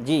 جی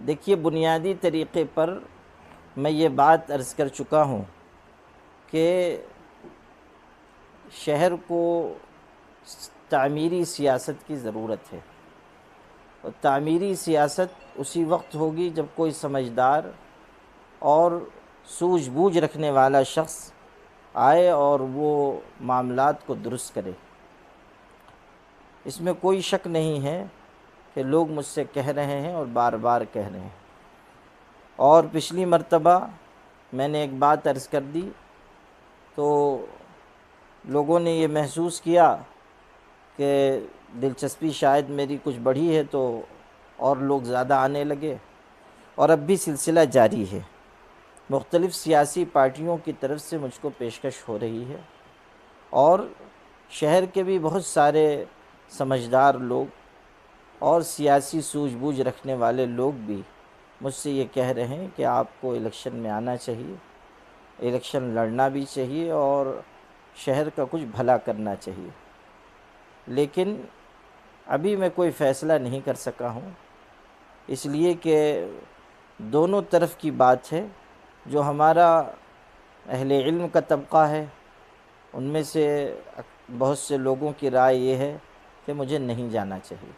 دیکھیے، بنیادی طریقے پر میں یہ بات عرض کر چکا ہوں کہ شہر کو تعمیری سیاست کی ضرورت ہے، اور تعمیری سیاست اسی وقت ہوگی جب کوئی سمجھدار اور سوجھ بوجھ رکھنے والا شخص آئے اور وہ معاملات کو درست کرے۔ اس میں کوئی شک نہیں ہے کہ لوگ مجھ سے کہہ رہے ہیں اور بار بار کہہ رہے ہیں، اور پچھلی مرتبہ میں نے ایک بات عرض کر دی تو لوگوں نے یہ محسوس کیا کہ دلچسپی شاید میری کچھ بڑھی ہے، تو اور لوگ زیادہ آنے لگے، اور اب بھی سلسلہ جاری ہے۔ مختلف سیاسی پارٹیوں کی طرف سے مجھ کو پیشکش ہو رہی ہے، اور شہر کے بھی بہت سارے سمجھدار لوگ اور سیاسی سوجھ بوجھ رکھنے والے لوگ بھی مجھ سے یہ کہہ رہے ہیں کہ آپ کو الیکشن میں آنا چاہیے، الیکشن لڑنا بھی چاہیے، اور شہر کا کچھ بھلا کرنا چاہیے۔ لیکن ابھی میں کوئی فیصلہ نہیں کر سکا ہوں، اس لیے کہ دونوں طرف کی بات ہے۔ جو ہمارا اہل علم کا طبقہ ہے، ان میں سے بہت سے لوگوں کی رائے یہ ہے کہ مجھے نہیں جانا چاہیے۔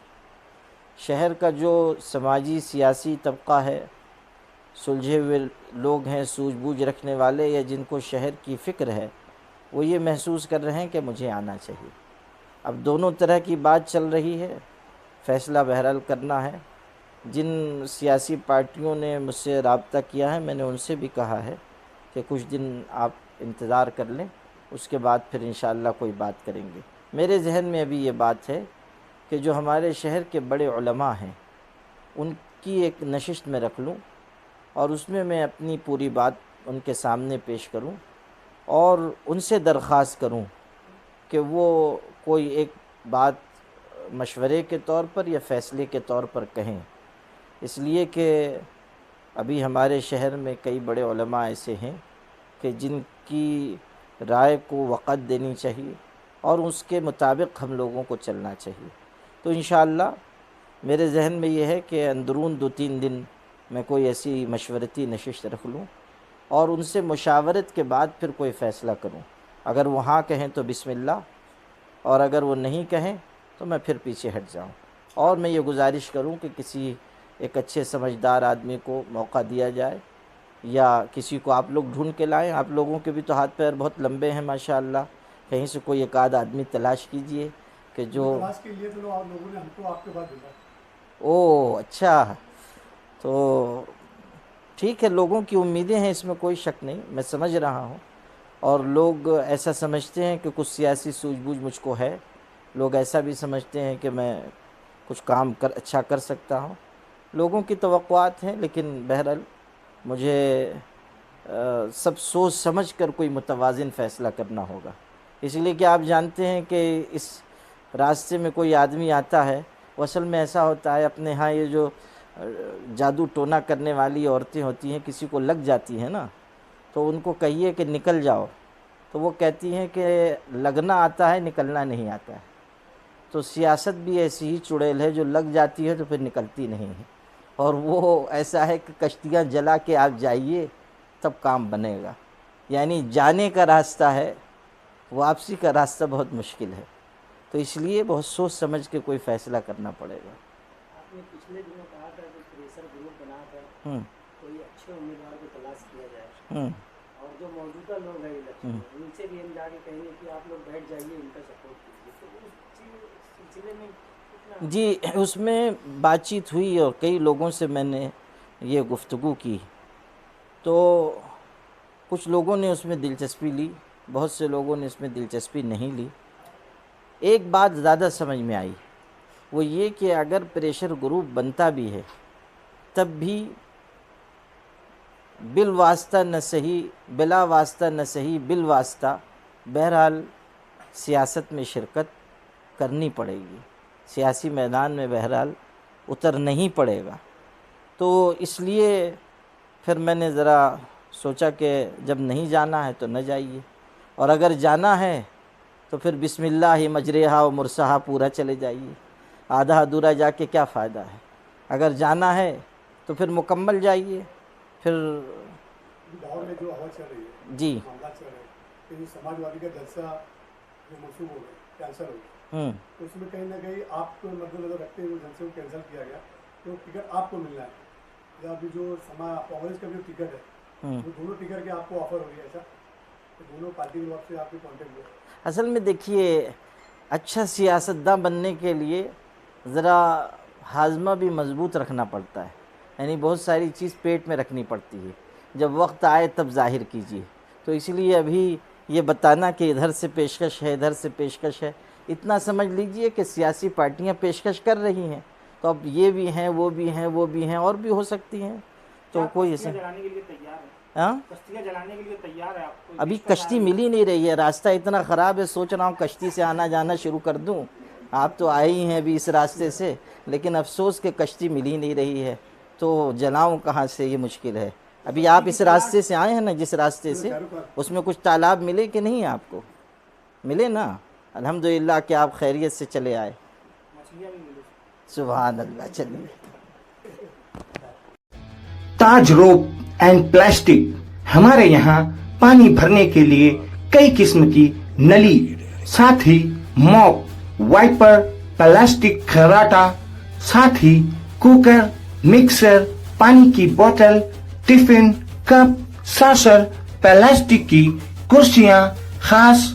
شہر کا جو سماجی سیاسی طبقہ ہے، سلجھے ہوئے لوگ ہیں، سوجھ بوجھ رکھنے والے، یا جن کو شہر کی فکر ہے، وہ یہ محسوس کر رہے ہیں کہ مجھے آنا چاہیے۔ اب دونوں طرح کی بات چل رہی ہے، فیصلہ بہرحال کرنا ہے۔ جن سیاسی پارٹیوں نے مجھ سے رابطہ کیا ہے، میں نے ان سے بھی کہا ہے کہ کچھ دن آپ انتظار کر لیں، اس کے بعد پھر انشاءاللہ کوئی بات کریں گے۔ میرے ذہن میں ابھی یہ بات ہے کہ جو ہمارے شہر کے بڑے علماء ہیں، ان کی ایک نشست میں رکھ لوں، اور اس میں اپنی پوری بات ان کے سامنے پیش کروں، اور ان سے درخواست کروں کہ وہ کوئی ایک بات مشورے کے طور پر یا فیصلے کے طور پر کہیں، اس لیے کہ ابھی ہمارے شہر میں کئی بڑے علماء ایسے ہیں کہ جن کی رائے کو وقت دینی چاہیے، اور اس کے مطابق ہم لوگوں کو چلنا چاہیے۔ تو انشاءاللہ میرے ذہن میں یہ ہے کہ اندرون 2-3 دن میں کوئی ایسی مشورتی نشست رکھ لوں، اور ان سے مشاورت کے بعد پھر کوئی فیصلہ کروں۔ اگر وہ ہاں کہیں تو بسم اللہ، اور اگر وہ نہیں کہیں تو میں پھر پیچھے ہٹ جاؤں، اور میں یہ گزارش کروں کہ کسی ایک اچھے سمجھدار آدمی کو موقع دیا جائے، یا کسی کو آپ لوگ ڈھونڈ کے لائیں۔ آپ لوگوں کے بھی تو ہاتھ پیر بہت لمبے ہیں ماشاءاللہ، کہیں سے کوئی ایک آدھ آدمی تلاش کیجئے کہ جو تلاش کے لیے تو آپ لوگوں نے ہم کو آپ کے بعد بھیجا۔ او اچھا، تو ٹھیک ہے، لوگوں کی امیدیں ہیں، اس میں کوئی شک نہیں، میں سمجھ رہا ہوں، اور لوگ ایسا سمجھتے ہیں کہ کچھ سیاسی سوجھ بوجھ مجھ کو ہے، لوگ ایسا بھی سمجھتے ہیں کہ میں کچھ کام اچھا کر سکتا ہوں۔ لوگوں کی توقعات ہیں، لیکن بہرحال مجھے سب سوچ سمجھ کر کوئی متوازن فیصلہ کرنا ہوگا، اس لیے کہ آپ جانتے ہیں کہ اس راستے میں کوئی آدمی آتا ہے، وہ اصل میں ایسا ہوتا ہے، اپنے ہاں یہ جو جادو ٹونا کرنے والی عورتیں ہوتی ہیں، کسی کو لگ جاتی ہیں نا، تو ان کو کہیے کہ نکل جاؤ، تو وہ کہتی ہیں کہ لگنا آتا ہے، نکلنا نہیں آتا ہے۔ تو سیاست بھی ایسی ہی چڑیل ہے، جو لگ جاتی ہے تو پھر نکلتی نہیں ہے، اور وہ ایسا ہے کہ کشتیاں جلا کے آپ جائیے تب کام بنے گا، یعنی جانے کا راستہ ہے، واپسی کا راستہ بہت مشکل ہے۔ تو اس لیے بہت سوچ سمجھ کے کوئی فیصلہ کرنا پڑے گا۔ آپ نے پچھلے دنوں کہا تھا کہ پریشر گروپ بنا کر ہوں کوئی اچھے امیدوار کو تلاش کیا جائے، ہوں اور جو موجودہ لوگ ہیں الیکشن میں، ان سے بھی ہم جا کے کہیں گے کہ آپ لوگ بیٹھ جائیے، ان کا سپورٹ کیجیے، تو اس سلسلے میں کتنا جی، اس میں بات چیت ہوئی، اور کئی لوگوں سے میں نے یہ گفتگو کی، تو کچھ لوگوں نے اس میں دلچسپی لی، بہت سے لوگوں نے اس میں دلچسپی نہیں لی۔ ایک بات زیادہ سمجھ میں آئی، وہ یہ کہ اگر پریشر گروپ بنتا بھی ہے، تب بھی بالواسطہ نہ صحیح، بلا واسطہ نہ صحیح، بالواسطہ بہرحال سیاست میں شرکت کرنی پڑے گی، سیاسی میدان میں بہرحال اترنا ہی پڑے گا۔ تو اس لیے پھر میں نے ذرا سوچا کہ جب نہیں جانا ہے تو نہ جائیے، اور اگر جانا ہے تو پھر بسم اللہ مجریہا و مرساہا پورا چلے جائیے. آدھا ادھورا جا کے کیا فائدہ ہے؟ اگر جانا ہے تو پھر مکمل جائیے. پھر لاہور میں جو ہوا چل رہی ہے، جی معاملات چل رہے ہیں کہ جو سماجوادی کا جلسہ جو منسوخ ہو گیا، کینسل ہو گیا، تو اس میں کہیں نہ کہیں آپ کو مد نظر رکھتے ہوئے جلسے کو کینسل کیا گیا، تو ٹکٹ آپ کو ملنا ہے، یا ابھی جو کانگریس کا جو ٹکٹ ہے وہ دونوں ٹکٹ کے آپ کو آفر ہو گیا، ایسا دونوں پارٹی کے وقت سے آپ کے کانٹیکٹ ہوا؟ اصل میں دیکھیے، اچھا سیاستداں بننے کے لیے ذرا ہاضمہ بھی مضبوط رکھنا پڑتا ہے، یعنی بہت ساری چیز پیٹ میں رکھنی پڑتی ہے، جب وقت آئے تب ظاہر کیجیے. تو اس لیے ابھی یہ بتانا کہ ادھر سے پیشکش ہے ادھر سے پیشکش ہے، اتنا سمجھ لیجئے کہ سیاسی پارٹیاں پیشکش کر رہی ہیں، تو اب یہ بھی ہیں وہ بھی ہیں وہ بھی ہیں اور بھی ہو سکتی ہیں، تو کوئی ایسا جلانے کے لیے تیار ہے، ہاں کشتیاں جلانے کے لیے تیار ہے آپ کو؟ ابھی کشتی مل ہی نہیں رہی ہے، راستہ اتنا خراب ہے، سوچ رہا ہوں کشتی سے آنا جانا شروع کر دوں. آپ تو آئے ہی ہیں ابھی اس راستے سے، لیکن افسوس کہ کشتی مل ہی نہیں رہی ہے، تو جلاؤں کہاں سے، یہ مشکل ہے. ابھی آپ اس راستے سے آئے ہیں نا، جس راستے سے، اس میں کچھ تالاب ملے کہ نہیں؟ آپ کو ملے نا؟ الحمدللہ کہ آپ خیریت سے چلے آئے. مچھلیاں بھی ملی. سبحان اللہ. چلیے. تاج روپ اینڈ پلاسٹک، ہمارے یہاں پانی بھرنے کے لیے کئی قسم کی نلی، ساتھ ہی موپ، وائپر، پلاسٹک خراٹا، ساتھ ہی کوکر، مکسر، پانی کی بوتل، ٹفن، کپ، ساسر، پلاسٹک کی کرسیاں، خاص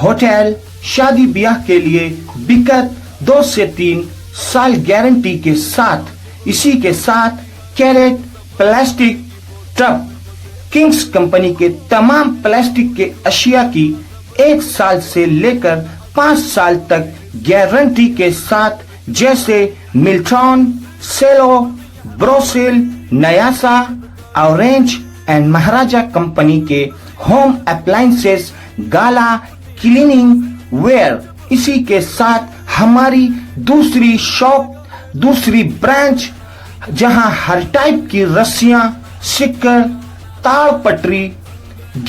ہوٹل، شادی بیاہ کے لیے بکت 2 سے 3 سال گارنٹی کے ساتھ، اسی کے ساتھ carrot plastic tub, Kings company کے تمام پلاسٹک کے اشیاء کی 1 سال سے لے کر 5 سال تک گارنٹی کے ساتھ، جیسے ملٹون، سیلو، بروسل، نیاسا، اورنج اینڈ مہاراجہ کمپنی کے ہوم اپلائنسز، گالا کلیننگ ویئر. اسی کے ساتھ ہماری دوسری شاپ، دوسری برانچ، جہاں ہر ٹائپ کی رسیاں، سکر، تاڑ پٹری،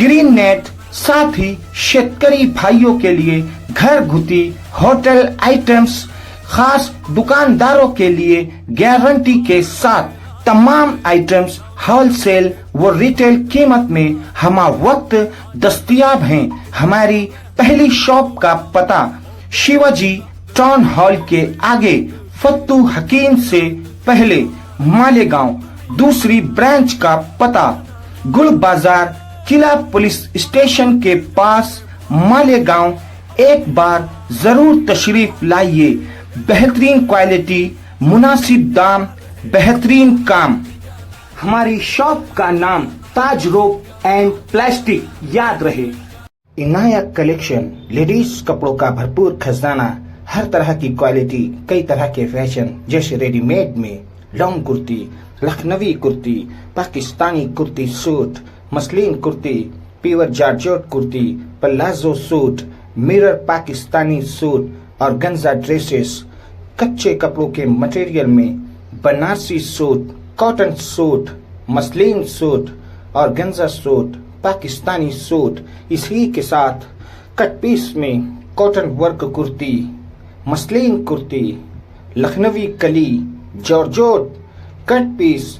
گرین نیٹ، ساتھ ہی شیتکری بھائیوں کے لیے گھر گھتی ہوٹل آئٹمز، خاص دکانداروں کے لیے گارنٹی کے ساتھ تمام آئٹمز ہول سیل و ریٹیل قیمت میں ہمہ وقت دستیاب ہیں. ہماری پہلی شاپ کا پتہ شیواجی ٹاؤن ہال کے آگے، فتو حکیم سے پہلے، مالیگاؤں. دوسری برانچ کا پتہ گل بازار، قلعہ پولیس اسٹیشن کے پاس، مالیگاؤں. ایک بار ضرور تشریف لائیے. بہترین کوالٹی، مناسب دام، بہترین کام. ہماری شاپ کا نام تاج روپ اینڈ پلاسٹک یاد رہے. عنایت کلیکشن، لیڈیز کپڑوں کا بھرپور خزانہ، ہر طرح کی کوالٹی، کئی طرح کے فیشن، جیسے ریڈی میڈ میں لانگ کرتی، لکھنوی کرتی، پاکستانی کرتی suit, muslin kurti, pure georgette kurti, palazzo suit, mirror Pakistani suit, اور گنزا ڈریسز. کچے کپڑوں کے مٹیریل میں Banarasi suit, cotton suit, muslin suit اور گنزا سوٹ، پاکستانی سوٹ. اسی کے ساتھ کٹ پیس میں کاٹن ورک کرتی، مسلین کرتی، لکھنوی کلی، جارجوٹ، کٹ پیس،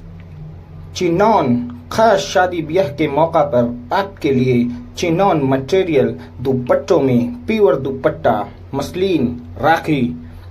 چینون. خاص شادی بیاہ کے موقع پر آپ کے لیے چینون مٹیریل دوپٹوں میں پیور دوپٹہ، مسلین، راکھی،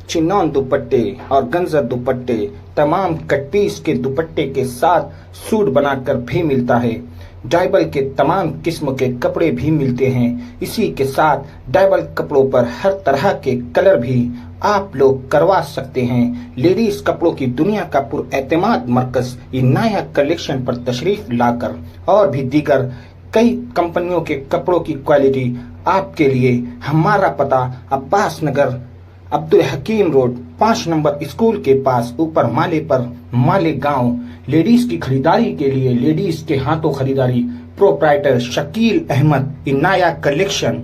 چینون دوپٹے اور گنزا دوپٹے، تمام کٹ پیس کے دوپٹے کے ساتھ سوٹ بنا کر بھی ملتا ہے. ڈائبل کے تمام قسم کے کپڑے بھی ملتے ہیں. اسی کے ساتھ ڈائبل کپڑوں پر ہر طرح کے کلر بھی آپ لوگ کروا سکتے ہیں. لیڈیز کپڑوں کی دنیا کا پر اعتماد مرکز عنایت کلیکشن پر تشریف لا کر اور بھی دیگر کئی کمپنیوں کے کپڑوں کی کوالٹی آپ کے لیے. ہمارا پتہ Abbas Nagar, Abdul Hakim road, 5 number school کے پاس، اوپر مالے پر، مالیگاؤں. لیڈیز کی خریداری کے لیے، لیڈیز کے ہاتھوں خریداری، پروپرائٹر شکیل احمد، عنایت کلیکشن.